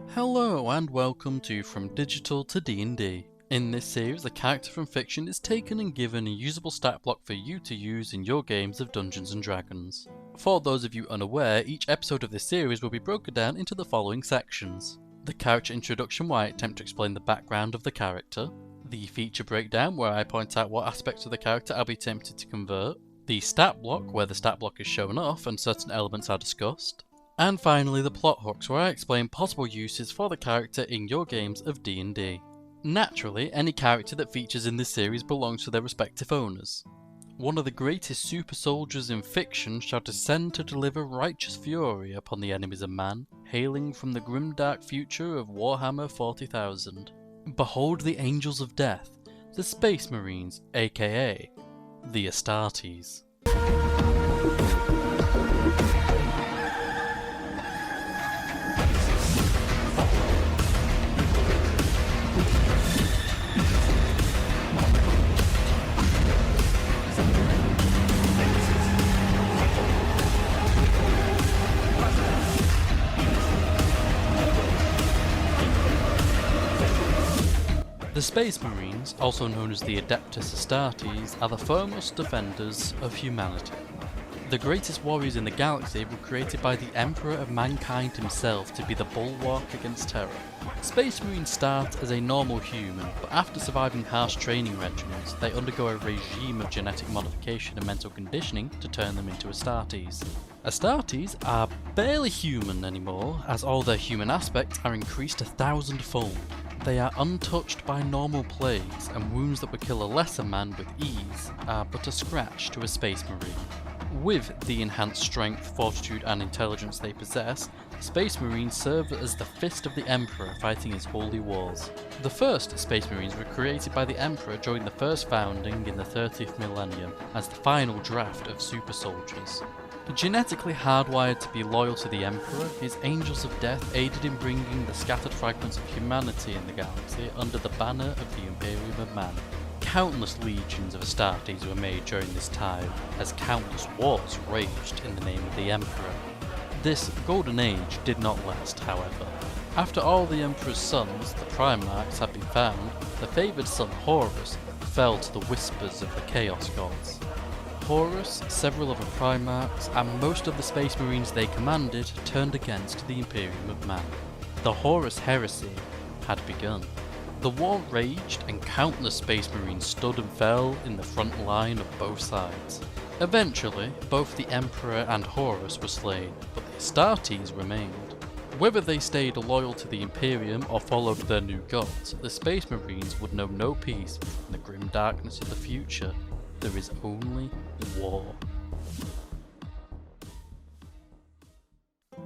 Hello and welcome to From Digital to D&D. In this series, a character from fiction is taken and given a usable stat block for you to use in your games of Dungeons & Dragons. For those of you unaware, each episode of this series will be broken down into the following sections. The character introduction, where I attempt to explain the background of the character. The feature breakdown, where I point out what aspects of the character I'll be tempted to convert. The stat block, where the stat block is shown off and certain elements are discussed. And finally the plot hooks, where I explain possible uses for the character in your games of D&D. Naturally, any character that features in this series belongs to their respective owners. One of the greatest super soldiers in fiction shall descend to deliver righteous fury upon the enemies of man, hailing from the grimdark future of Warhammer 40,000. Behold the Angels of Death, the Space Marines, aka the Astartes. The Space Marines, also known as the Adeptus Astartes, are the foremost defenders of humanity. The greatest warriors in the galaxy were created by the Emperor of Mankind himself to be the bulwark against terror. Space Marines start as a normal human, but after surviving harsh training regimens, they undergo a regime of genetic modification and mental conditioning to turn them into Astartes. Astartes are barely human anymore, as all their human aspects are increased 1,000-fold. They are untouched by normal plagues, and wounds that would kill a lesser man with ease are but a scratch to a Space Marine. With the enhanced strength, fortitude and intelligence they possess, Space Marines serve as the fist of the Emperor fighting his holy wars. The first Space Marines were created by the Emperor during the first founding in the 30th millennium as the final draft of super soldiers. Genetically hardwired to be loyal to the Emperor, his Angels of Death aided in bringing the scattered fragments of humanity in the galaxy under the banner of the Imperium of Man. Countless legions of Astartes were made during this time, as countless wars raged in the name of the Emperor. This golden age did not last, however. After all the Emperor's sons, the Primarchs, had been found, the favoured son Horus fell to the whispers of the Chaos Gods. Horus, several other Primarchs, and most of the Space Marines they commanded turned against the Imperium of Man. The Horus heresy had begun. The war raged and countless Space Marines stood and fell in the front line of both sides. Eventually, both the Emperor and Horus were slain, but the Astartes remained. Whether they stayed loyal to the Imperium or followed their new gods, the Space Marines would know no peace from the grim darkness of the future. There is only war.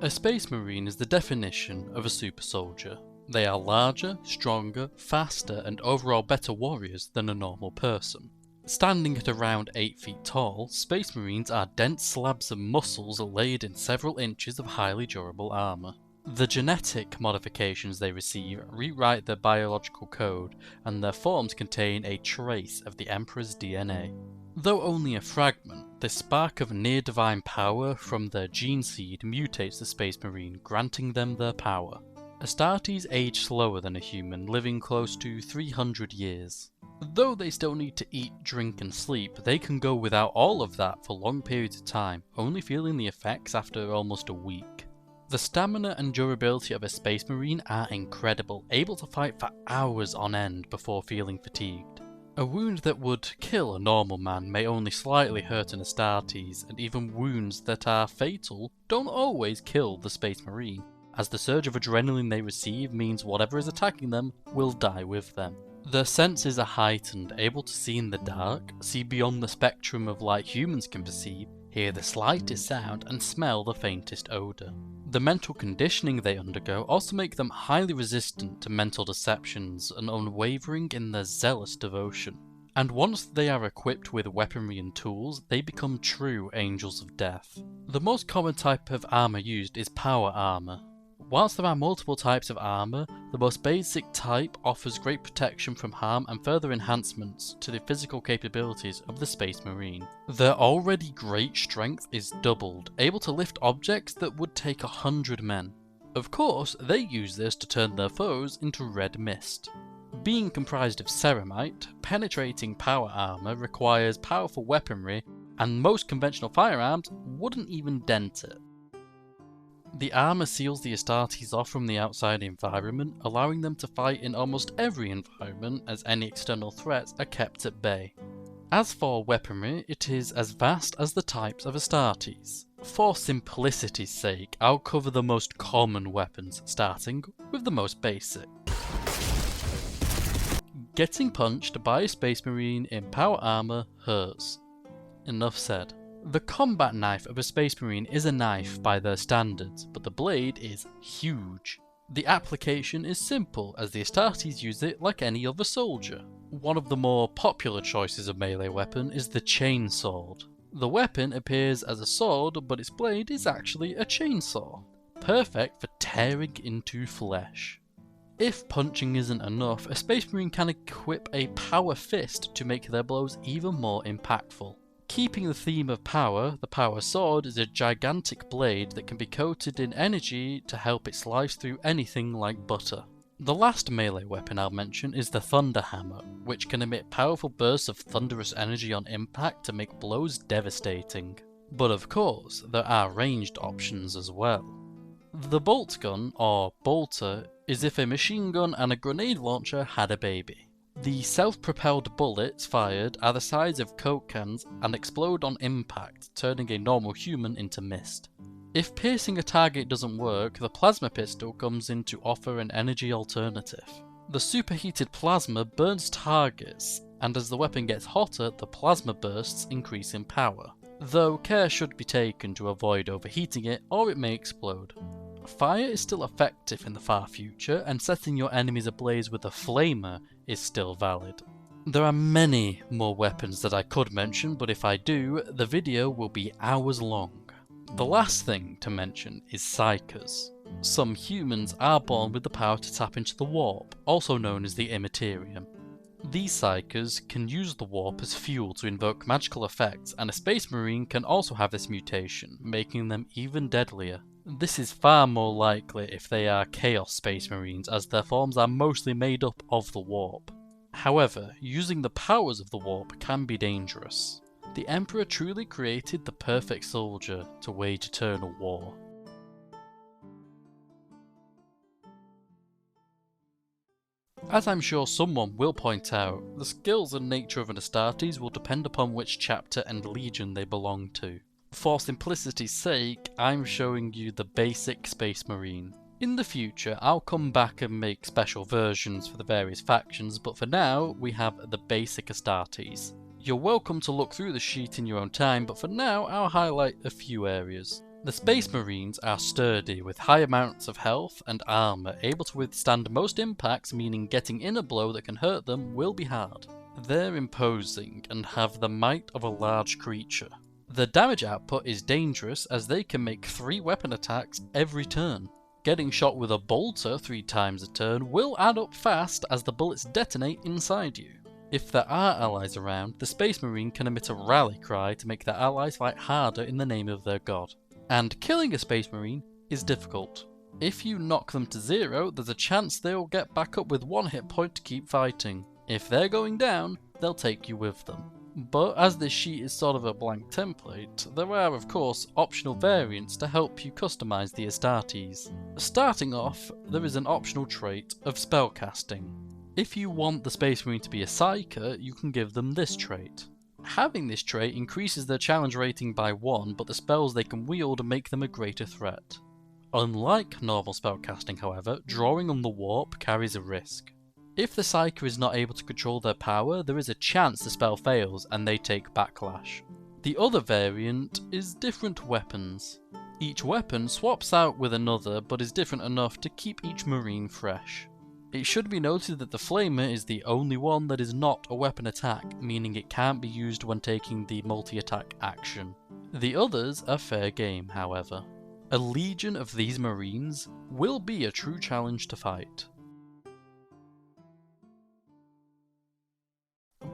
A Space Marine is the definition of a super soldier. They are larger, stronger, faster, and overall better warriors than a normal person. Standing at around 8 feet tall, Space Marines are dense slabs of muscles laid in several inches of highly durable armour. The genetic modifications they receive rewrite their biological code, and their forms contain a trace of the Emperor's DNA. Though only a fragment, the spark of near-divine power from their gene seed mutates the Space Marine, granting them their power. Astartes age slower than a human, living close to 300 years. Though they still need to eat, drink and sleep, they can go without all of that for long periods of time, only feeling the effects after almost a week. The stamina and durability of a Space Marine are incredible, able to fight for hours on end before feeling fatigued. A wound that would kill a normal man may only slightly hurt an Astartes, and even wounds that are fatal don't always kill the Space Marine, as the surge of adrenaline they receive means whatever is attacking them will die with them. Their senses are heightened, able to see in the dark, see beyond the spectrum of light humans can perceive, hear the slightest sound, and smell the faintest odour. The mental conditioning they undergo also make them highly resistant to mental deceptions and unwavering in their zealous devotion. And once they are equipped with weaponry and tools, they become true Angels of Death. The most common type of armour used is power armour. Whilst there are multiple types of armour, the most basic type offers great protection from harm and further enhancements to the physical capabilities of the Space Marine. Their already great strength is doubled, able to lift objects that would take 100 men. Of course, they use this to turn their foes into red mist. Being comprised of ceramite, penetrating power armour requires powerful weaponry, and most conventional firearms wouldn't even dent it. The armour seals the Astartes off from the outside environment, allowing them to fight in almost every environment as any external threats are kept at bay. As for weaponry, it is as vast as the types of Astartes. For simplicity's sake, I'll cover the most common weapons, starting with the most basic. Getting punched by a Space Marine in power armour hurts. Enough said. The combat knife of a Space Marine is a knife by their standards, but the blade is huge. The application is simple, as the Astartes use it like any other soldier. One of the more popular choices of melee weapon is the chainsword. The weapon appears as a sword, but its blade is actually a chainsaw, perfect for tearing into flesh. If punching isn't enough, a Space Marine can equip a power fist to make their blows even more impactful. Keeping the theme of power, the power sword is a gigantic blade that can be coated in energy to help it slice through anything like butter. The last melee weapon I'll mention is the Thunder Hammer, which can emit powerful bursts of thunderous energy on impact to make blows devastating. But of course, there are ranged options as well. The bolt gun, or bolter, is if a machine gun and a grenade launcher had a baby. The self-propelled bullets fired are the size of Coke cans and explode on impact, turning a normal human into mist. If piercing a target doesn't work, the plasma pistol comes in to offer an energy alternative. The superheated plasma burns targets, and as the weapon gets hotter, the plasma bursts increase in power, though care should be taken to avoid overheating it or it may explode. Fire is still effective in the far future, and setting your enemies ablaze with a flamer is still valid. There are many more weapons that I could mention, but if I do, the video will be hours long. The last thing to mention is psykers. Some humans are born with the power to tap into the warp, also known as the immaterium. These psykers can use the warp as fuel to invoke magical effects, and a Space Marine can also have this mutation, making them even deadlier. This is far more likely if they are Chaos Space Marines, as their forms are mostly made up of the warp. However, using the powers of the warp can be dangerous. The Emperor truly created the perfect soldier to wage eternal war. As I'm sure someone will point out, the skills and nature of an Astartes will depend upon which chapter and legion they belong to. For simplicity's sake, I'm showing you the basic Space Marine. In the future, I'll come back and make special versions for the various factions, but for now, we have the basic Astartes. You're welcome to look through the sheet in your own time, but for now, I'll highlight a few areas. The Space Marines are sturdy, with high amounts of health and armour, able to withstand most impacts, meaning getting in a blow that can hurt them will be hard. They're imposing, and have the might of a large creature. The damage output is dangerous, as they can make 3 weapon attacks every turn. Getting shot with a bolter 3 times a turn will add up fast, as the bullets detonate inside you. If there are allies around, the Space Marine can emit a rally cry to make their allies fight harder in the name of their god. And killing a Space Marine is difficult. If you knock them to 0, there's a chance they'll get back up with 1 hit point to keep fighting. If they're going down, they'll take you with them. But as this sheet is sort of a blank template, there are of course optional variants to help you customize the Astartes. Starting off, there is an optional trait of spellcasting. If you want the Space Marine to be a Psyker, you can give them this trait. Having this trait increases their challenge rating by 1, but the spells they can wield make them a greater threat. Unlike normal spellcasting, however, drawing on the warp carries a risk. If the Psyker is not able to control their power, there is a chance the spell fails and they take backlash. The other variant is different weapons. Each weapon swaps out with another, but is different enough to keep each Marine fresh. It should be noted that the Flamer is the only one that is not a weapon attack, meaning it can't be used when taking the multi-attack action. The others are fair game, however. A legion of these Marines will be a true challenge to fight.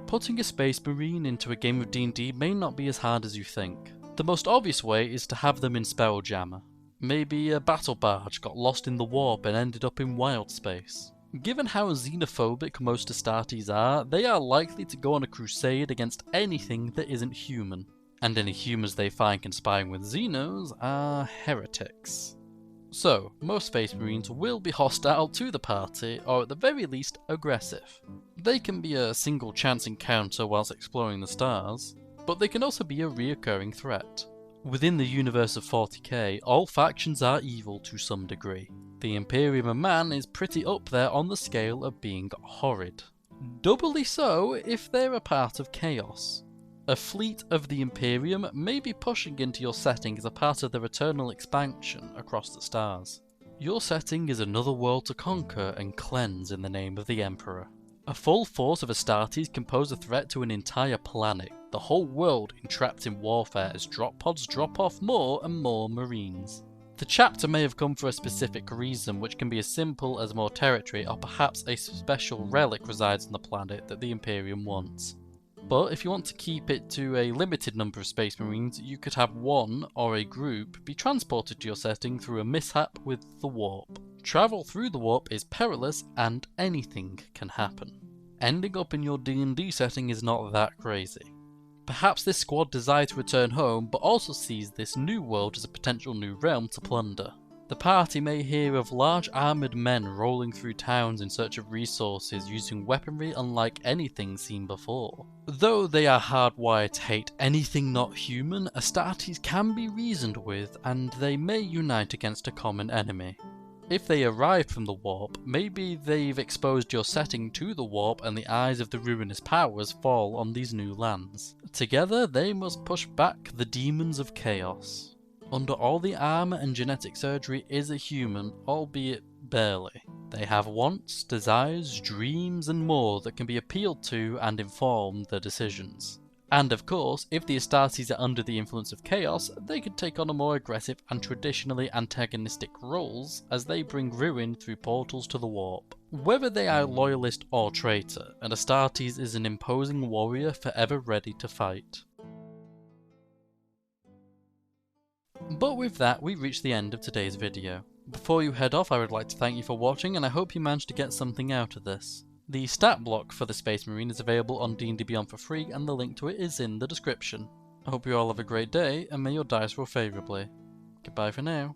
Putting a Space Marine into a game of D&D may not be as hard as you think. The most obvious way is to have them in Spelljammer. Maybe a battle barge got lost in the warp and ended up in wild space. Given how xenophobic most Astartes are, they are likely to go on a crusade against anything that isn't human. And any humans they find conspiring with Xenos are heretics. So, most Space Marines will be hostile to the party, or at the very least, aggressive. They can be a single chance encounter whilst exploring the stars, but they can also be a reoccurring threat. Within the universe of 40k, all factions are evil to some degree. The Imperium of Man is pretty up there on the scale of being horrid. Doubly so if they're a part of Chaos. A fleet of the Imperium may be pushing into your setting as a part of their eternal expansion across the stars. Your setting is another world to conquer and cleanse in the name of the Emperor. A full force of Astartes can pose a threat to an entire planet, the whole world entrapped in warfare as drop pods drop off more and more Marines. The chapter may have come for a specific reason, which can be as simple as more territory, or perhaps a special relic resides on the planet that the Imperium wants. But if you want to keep it to a limited number of Space Marines, you could have one, or a group, be transported to your setting through a mishap with the warp. Travel through the warp is perilous and anything can happen. Ending up in your D&D setting is not that crazy. Perhaps this squad desire to return home, but also sees this new world as a potential new realm to plunder. The party may hear of large armoured men rolling through towns in search of resources using weaponry unlike anything seen before. Though they are hardwired to hate anything not human, Astartes can be reasoned with and they may unite against a common enemy. If they arrive from the warp, maybe they've exposed your setting to the warp and the eyes of the ruinous powers fall on these new lands. Together they must push back the demons of chaos. Under all the armour and genetic surgery is a human, albeit barely. They have wants, desires, dreams and more that can be appealed to and inform their decisions. And of course, if the Astartes are under the influence of chaos, they could take on a more aggressive and traditionally antagonistic roles as they bring ruin through portals to the warp. Whether they are loyalist or traitor, an Astartes is an imposing warrior forever ready to fight. But with that, we've reached the end of today's video. Before you head off, I would like to thank you for watching and I hope you managed to get something out of this. The stat block for the Space Marine is available on D&D Beyond for free and the link to it is in the description. I hope you all have a great day and may your dice roll favourably. Goodbye for now.